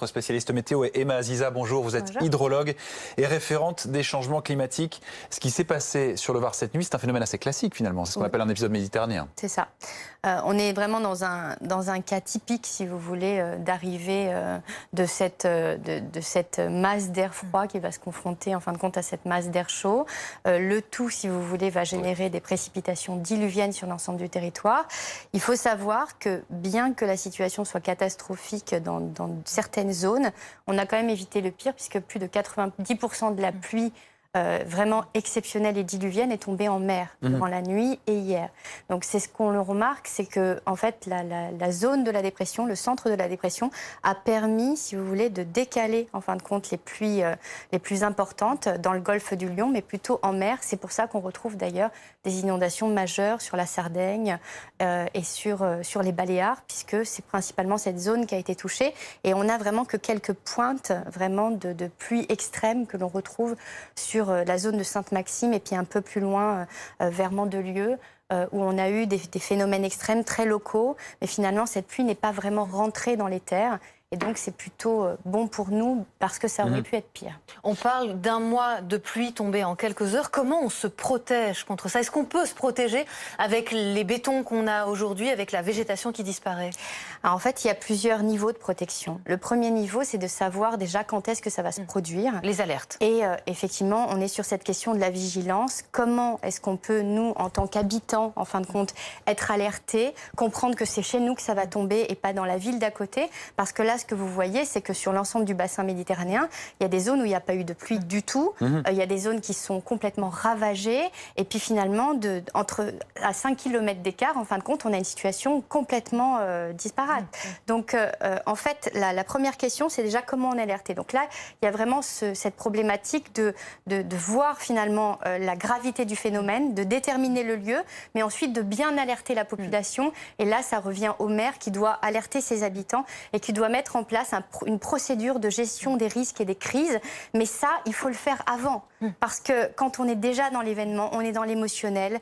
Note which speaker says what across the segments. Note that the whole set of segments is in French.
Speaker 1: Notre spécialiste météo est Emma Aziza. Bonjour, vous êtes
Speaker 2: Bonjour.
Speaker 1: hydrologue et référente des changements climatiques. Ce qui s'est passé sur le Var cette nuit, c'est un phénomène assez classique finalement. C'est ce qu'on appelle un épisode méditerranéen.
Speaker 2: C'est ça. On est vraiment dans un cas typique, si vous voulez, d'arrivée de cette masse d'air froid qui va se confronter en fin de compte à cette masse d'air chaud. Le tout, si vous voulez, va générer des précipitations diluviennes sur l'ensemble du territoire. Il faut savoir que bien que la situation soit catastrophique dans certaines zones, on a quand même évité le pire puisque plus de 90% de la pluie vraiment exceptionnelle et diluvienne est tombée en mer durant la nuit et hier. Donc c'est ce qu'on le remarque, c'est que en fait la zone de la dépression, le centre de la dépression a permis, si vous voulez, de décaler en fin de compte les pluies les plus importantes dans le golfe du Lion, mais plutôt en mer. C'est pour ça qu'on retrouve d'ailleurs des inondations majeures sur la Sardaigne et sur les Baléares, puisque c'est principalement cette zone qui a été touchée. Et on n'a vraiment que quelques pointes vraiment de pluie extrême que l'on retrouve sur la zone de Sainte-Maxime et puis un peu plus loin vers Mandelieu, où on a eu des phénomènes extrêmes très locaux. Mais finalement, cette pluie n'est pas vraiment rentrée dans les terres. Et donc, c'est plutôt bon pour nous parce que ça aurait pu être pire.
Speaker 3: On parle d'un mois de pluie tombée en quelques heures. Comment on se protège contre ça? Est-ce qu'on peut se protéger avec les bétons qu'on a aujourd'hui, avec la végétation qui disparaît?
Speaker 2: Alors, en fait, il y a plusieurs niveaux de protection. Le premier niveau, c'est de savoir déjà quand est-ce que ça va se produire.
Speaker 3: Les alertes.
Speaker 2: Et effectivement, on est sur cette question de la vigilance. Comment est-ce qu'on peut, nous, en tant qu'habitants, en fin de compte, être alertés, comprendre que c'est chez nous que ça va tomber et pas dans la ville d'à côté? Parce que là, ce que vous voyez, c'est que sur l'ensemble du bassin méditerranéen, il y a des zones où il n'y a pas eu de pluie du tout. Il y a des zones qui sont complètement ravagées. Et puis finalement, à 5 km d'écart, en fin de compte, on a une situation complètement disparate. Donc, en fait, la première question, c'est déjà comment on est alerté. Donc là, il y a vraiment cette problématique de voir finalement la gravité du phénomène, de déterminer le lieu, mais ensuite de bien alerter la population. Et là, ça revient au maire qui doit alerter ses habitants et qui doit mettre en place une procédure de gestion des risques et des crises. Mais ça, il faut le faire avant. Parce que quand on est déjà dans l'événement, on est dans l'émotionnel,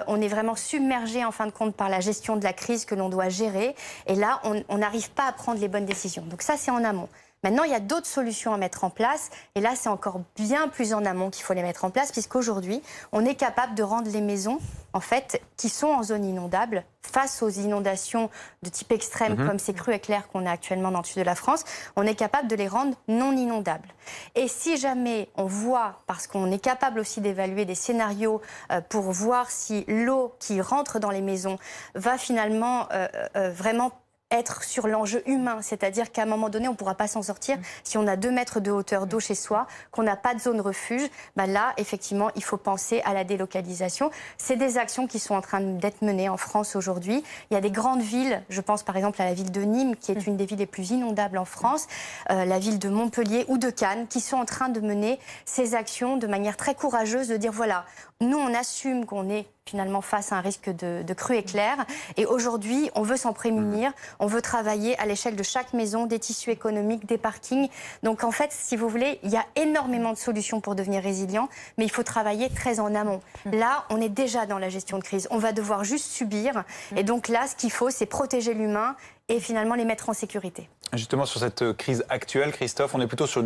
Speaker 2: on est vraiment submergé en fin de compte par la gestion de la crise que l'on doit gérer. Et là, on n'arrive pas à prendre les bonnes décisions. Donc ça, c'est en amont. Maintenant, il y a d'autres solutions à mettre en place. Et là, c'est encore bien plus en amont qu'il faut les mettre en place, puisqu'aujourd'hui, on est capable de rendre les maisons, en fait, qui sont en zone inondable, face aux inondations de type extrême, comme ces crues éclairs qu'on a actuellement dans le sud de la France, on est capable de les rendre non inondables. Et si jamais on voit, parce qu'on est capable aussi d'évaluer des scénarios pour voir si l'eau qui rentre dans les maisons va finalement vraiment être sur l'enjeu humain, c'est-à-dire qu'à un moment donné, on ne pourra pas s'en sortir si on a 2 mètres de hauteur d'eau chez soi, qu'on n'a pas de zone refuge. Ben là, effectivement, il faut penser à la délocalisation. C'est des actions qui sont en train d'être menées en France aujourd'hui. Il y a des grandes villes, je pense par exemple à la ville de Nîmes, qui est une des villes les plus inondables en France, la ville de Montpellier ou de Cannes, qui sont en train de mener ces actions de manière très courageuse, de dire voilà, nous on assume qu'on est finalement face à un risque de crue éclair. Et aujourd'hui, on veut s'en prémunir, on veut travailler à l'échelle de chaque maison, des tissus économiques, des parkings. Donc en fait, si vous voulez, il y a énormément de solutions pour devenir résilient, mais il faut travailler très en amont. Là, on est déjà dans la gestion de crise. On va devoir juste subir. Et donc là, ce qu'il faut, c'est protéger l'humain et finalement les mettre en sécurité.
Speaker 1: Justement, sur cette crise actuelle, Christophe, on est plutôt sur une